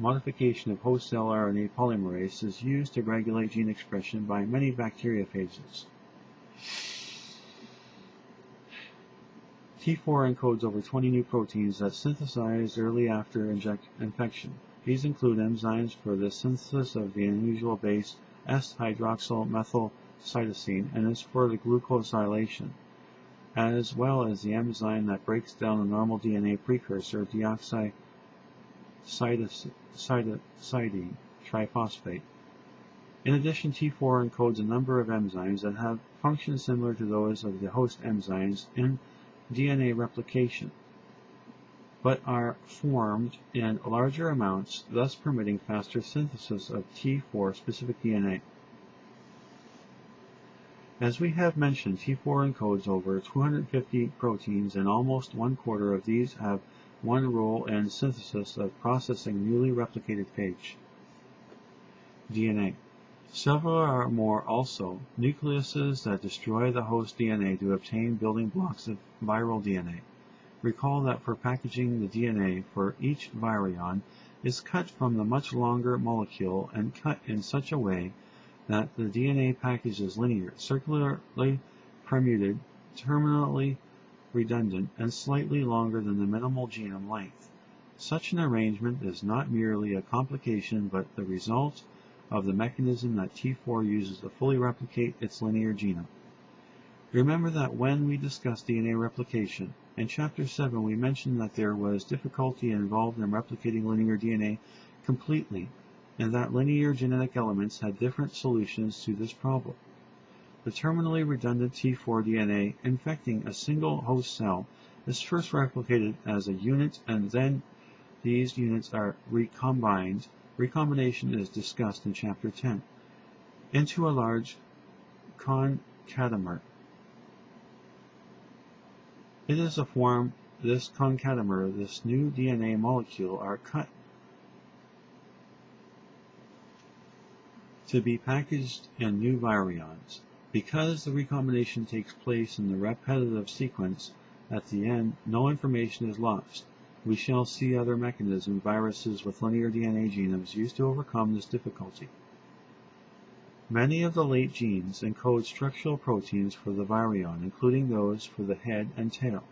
Modification of host cell RNA polymerase is used to regulate gene expression by many bacteriophages. T4 encodes over 20 new proteins that synthesize early after infection. These include enzymes for the synthesis of the unusual base S-hydroxylmethylcytosine and is for the glucosylation, as well as the enzyme that breaks down the normal DNA precursor deoxycytidine triphosphate. In addition, T4 encodes a number of enzymes that have functions similar to those of the host enzymes in DNA replication, but are formed in larger amounts, thus permitting faster synthesis of T4-specific DNA. As we have mentioned, T4 encodes over 250 proteins, and almost 1/4 of these have one role in synthesis of processing newly replicated phage DNA. Several are more also nucleuses that destroy the host DNA to obtain building blocks of viral DNA. Recall that for packaging, the DNA for each virion is cut from the much longer molecule and cut in such a way that the DNA package is linear, circularly permuted, terminally redundant, and slightly longer than the minimal genome length. Such an arrangement is not merely a complication but the result of the mechanism that T4 uses to fully replicate its linear genome. Remember that when we discussed DNA replication, in Chapter 7 we mentioned that there was difficulty involved in replicating linear DNA completely, and that linear genetic elements had different solutions to this problem. The terminally redundant T4 DNA infecting a single host cell is first replicated as a unit, and then these units are recombined. Recombination is discussed in Chapter 10, into a large concatemer. It is a form this concatemer, this new DNA molecule, are cut to be packaged in new virions. Because the recombination takes place in the repetitive sequence, at the end, no information is lost. We shall see other mechanisms, viruses with linear DNA genomes, used to overcome this difficulty. Many of the late genes encode structural proteins for the virion, including those for the head and tail.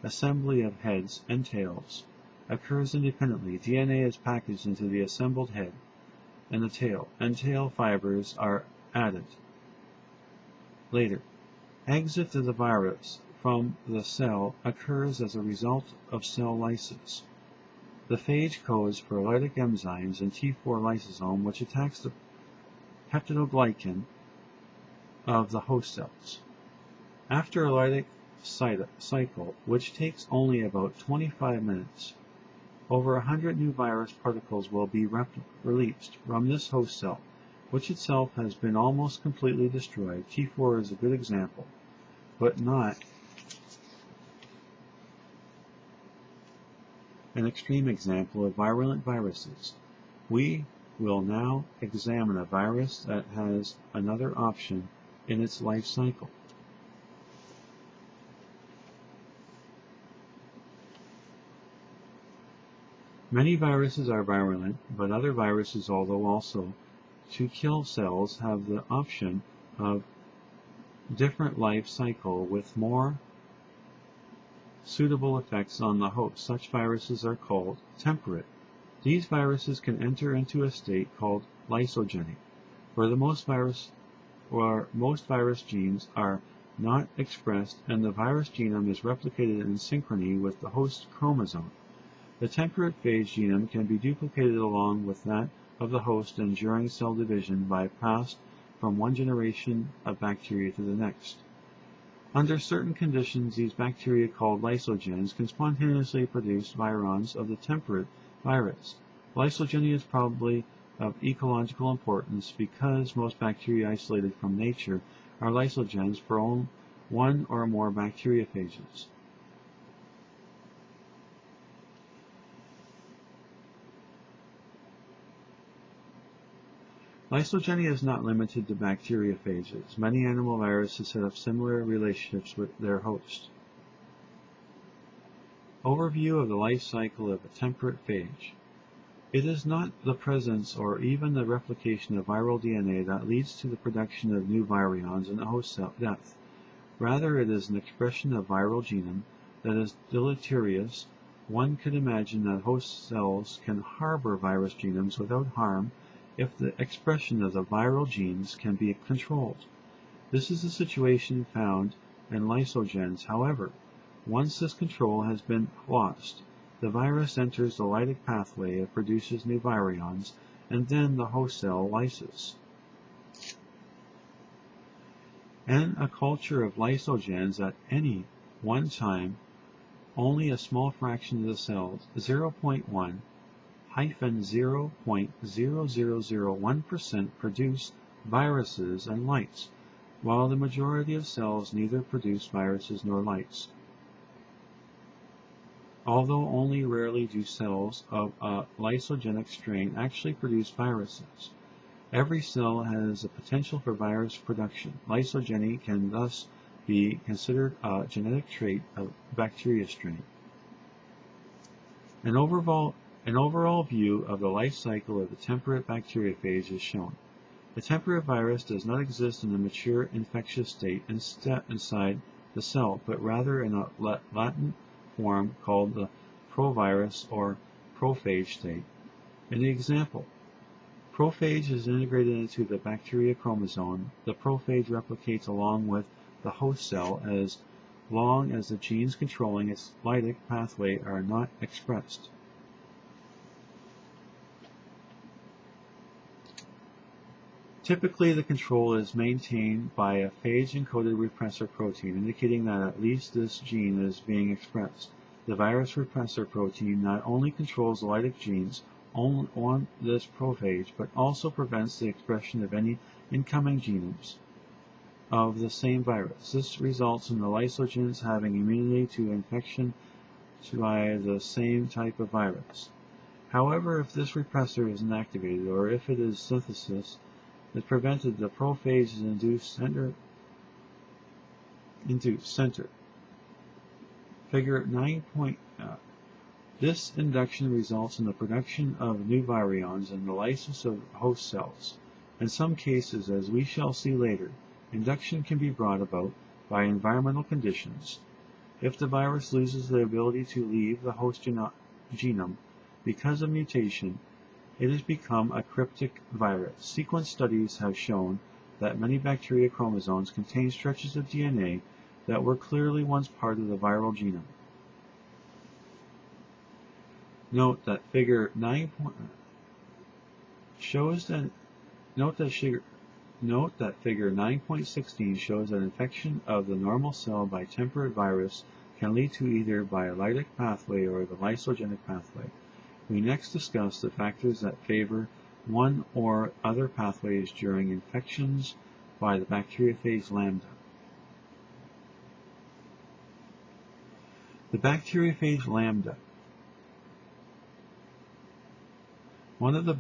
Assembly of heads and tails occurs independently. DNA is packaged into the assembled head and the tail, and tail fibers are added later. Exit of the virus from the cell occurs as a result of cell lysis. The phage codes for lytic enzymes and T4 lysosome, which attacks the peptidoglycan of the host cells. After a lytic cycle, which takes only about 25 minutes, over 100 new virus particles will be released from this host cell, which itself has been almost completely destroyed. T4 is a good example, but not an extreme example of virulent viruses. We will now examine a virus that has another option in its life cycle. Many viruses are virulent, but other viruses, although also to kill cells, have the option of different life cycle with more suitable effects on the host. Such viruses are called temperate. These viruses can enter into a state called lysogeny, where most virus genes are not expressed and the virus genome is replicated in synchrony with the host chromosome. The temperate phage genome can be duplicated along with that of the host, and during cell division passed from one generation of bacteria to the next. Under certain conditions, these bacteria, called lysogens, can spontaneously produce virions of the temperate virus. Lysogeny is probably of ecological importance because most bacteria isolated from nature are lysogens for one or more bacteriophages. Lysogeny is not limited to bacteriophages. Many animal viruses have similar relationships with their host. Overview of the life cycle of a temperate phage. It is not the presence or even the replication of viral DNA that leads to the production of new virions and host cell death. Rather, it is an expression of viral genome that is deleterious. One could imagine that host cells can harbor virus genomes without harm if the expression of the viral genes can be controlled. This is the situation found in lysogens. However, once this control has been lost, the virus enters the lytic pathway, it produces new virions, and then the host cell lyses. In a culture of lysogens at any one time, only a small fraction of the cells, 0.1-0.0001%, produce viruses and lytes, while the majority of cells neither produce viruses nor lytes. Although only rarely do cells of a lysogenic strain actually produce viruses. Every cell has a potential for virus production. Lysogeny can thus be considered a genetic trait of bacteria strain. An overall view of the life cycle of the temperate bacteriophage is shown. The temperate virus does not exist in a mature infectious state inside the cell, but rather in a latent form called the provirus or prophage state. In the example, prophage is integrated into the bacteria chromosome. The prophage replicates along with the host cell as long as the genes controlling its lytic pathway are not expressed. Typically, the control is maintained by a phage-encoded repressor protein, indicating that at least this gene is being expressed. The virus repressor protein not only controls the lytic genes on this prophage, but also prevents the expression of any incoming genomes of the same virus. This results in the lysogens having immunity to infection by the same type of virus. However, if this repressor is inactivated, or if it is synthesis that prevented, the prophage is induced center. Figure 9. This induction results in the production of new virions and the lysis of host cells. In some cases, as we shall see later, induction can be brought about by environmental conditions. If the virus loses the ability to leave the host genome because of mutation, it has become a cryptic virus. Sequence studies have shown that many bacteria chromosomes contain stretches of DNA that were clearly once part of the viral genome. Note that figure 9.16 shows that infection of the normal cell by temperate virus can lead to either by a lytic pathway or the lysogenic pathway. We next discuss the factors that favor one or other pathways during infections by the bacteriophage lambda. The bacteriophage lambda. One of the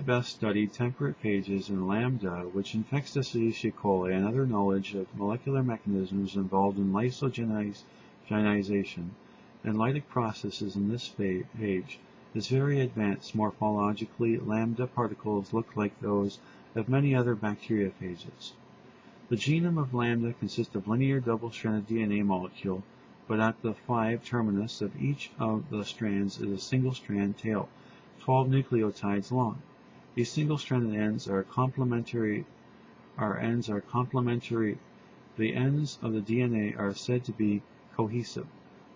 best studied temperate phages in lambda, which infects Escherichia coli, and other knowledge of molecular mechanisms involved in lysogenization and lytic processes in this phage, is very advanced. Morphologically, lambda particles look like those of many other bacteriophages. The genome of lambda consists of linear double-stranded DNA molecule, but at the 5 terminus of each of the strands is a single-strand tail, 12 nucleotides long. These single-stranded ends are complementary. The ends of the DNA are said to be cohesive.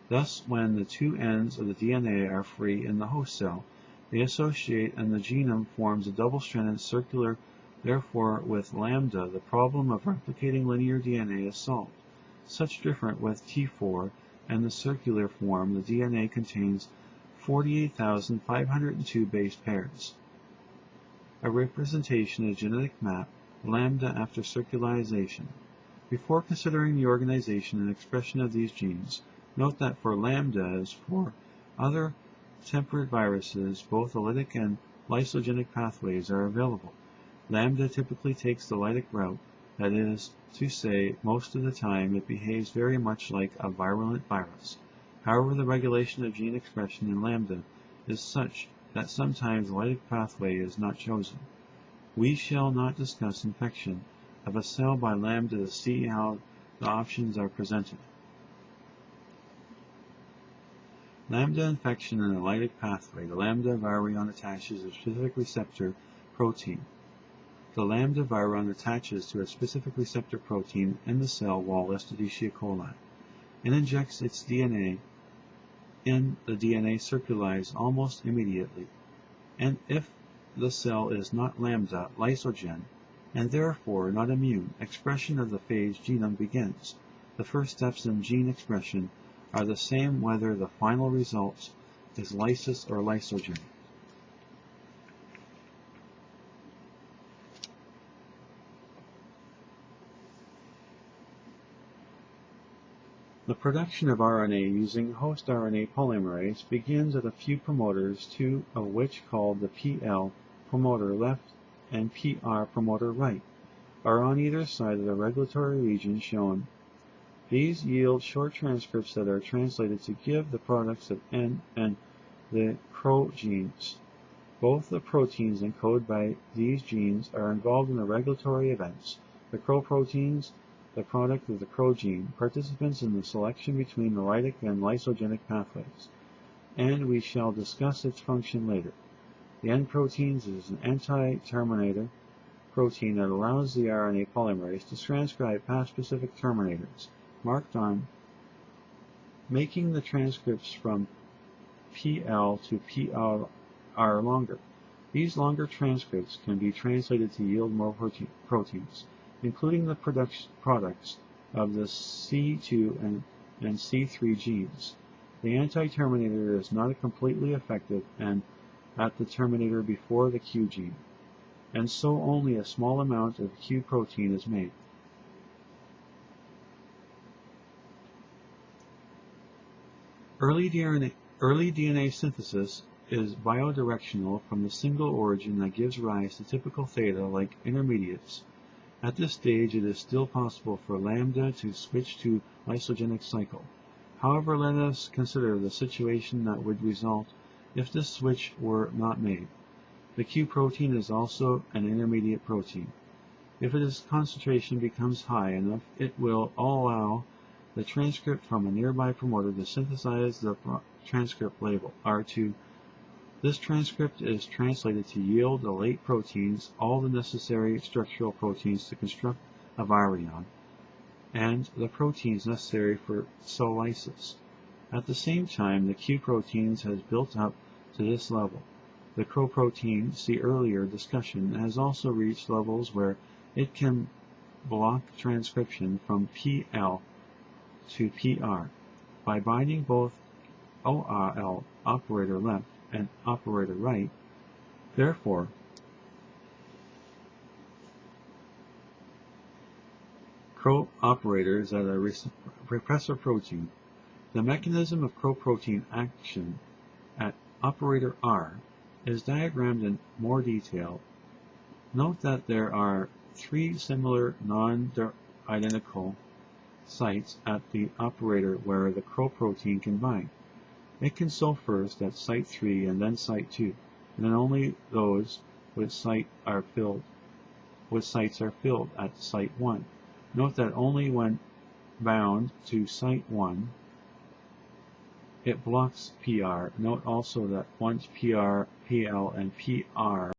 Thus, when the two ends of the DNA are free in the host cell, they associate and the genome forms a double-stranded circular. Therefore, with lambda, the problem of replicating linear DNA is solved. Such different with T4 and the circular form, the DNA contains 48,502 base pairs. A representation of genetic map, lambda after circularization. Before considering the organization and expression of these genes, note that for lambda, as for other temperate viruses, both the lytic and lysogenic pathways are available. Lambda typically takes the lytic route, that is to say, most of the time it behaves very much like a virulent virus. However, the regulation of gene expression in lambda is such that sometimes the lytic pathway is not chosen. We shall not discuss infection of a cell by lambda to see how the options are presented. Lambda infection in the lytic pathway. The lambda virion attaches a specific receptor protein. The lambda virion attaches to a specific receptor protein in the cell wall Listeria coli and injects its DNA in the DNA circulates almost immediately. And if the cell is not lambda lysogen and therefore not immune, expression of the phage genome begins. The first steps in gene expression are the same whether the final result is lysis or lysogen. The production of RNA using host RNA polymerase begins at a few promoters, two of which, called the PL promoter left and PR promoter right, are on either side of the regulatory region shown. These yield short transcripts that are translated to give the products of N and the CRO genes. Both the proteins encoded by these genes are involved in the regulatory events. The CRO proteins, the product of the CRO gene, participants in the selection between the lytic and lysogenic pathways, and we shall discuss its function later. The N proteins is an anti-terminator protein that allows the RNA polymerase to transcribe past specific terminators, marked on, making the transcripts from PL to PR longer. These longer transcripts can be translated to yield more proteins, including the products of the C2 and C3 genes. The anti-terminator is not completely effective at the terminator before the Q gene, and so only a small amount of Q protein is made. Early DNA synthesis is biodirectional from the single origin that gives rise to typical theta-like intermediates. At this stage, it is still possible for lambda to switch to lysogenic cycle. However, let us consider the situation that would result if this switch were not made. The Q protein is also an intermediate protein. If its concentration becomes high enough, it will allow the transcript from a nearby promoter to synthesize the transcript label R2. This transcript is translated to yield the late proteins, all the necessary structural proteins to construct a virion, and the proteins necessary for cell lysis. At the same time, the Q proteins has built up to this level. The CRO protein, see earlier discussion, has also reached levels where it can block transcription from PL to PR by binding both ORL, operator left, and operator right. Therefore, CRO operators at a repressor protein. The mechanism of CRO protein action at operator R is diagrammed in more detail. Note that there are three similar non-identical sites at the operator where the CRO protein can bind. It can sew first at site 3 and then site 2, and then only those with sites are filled at site 1. Note that only when bound to site 1 it blocks PR. Note also that once PR, PL, and PR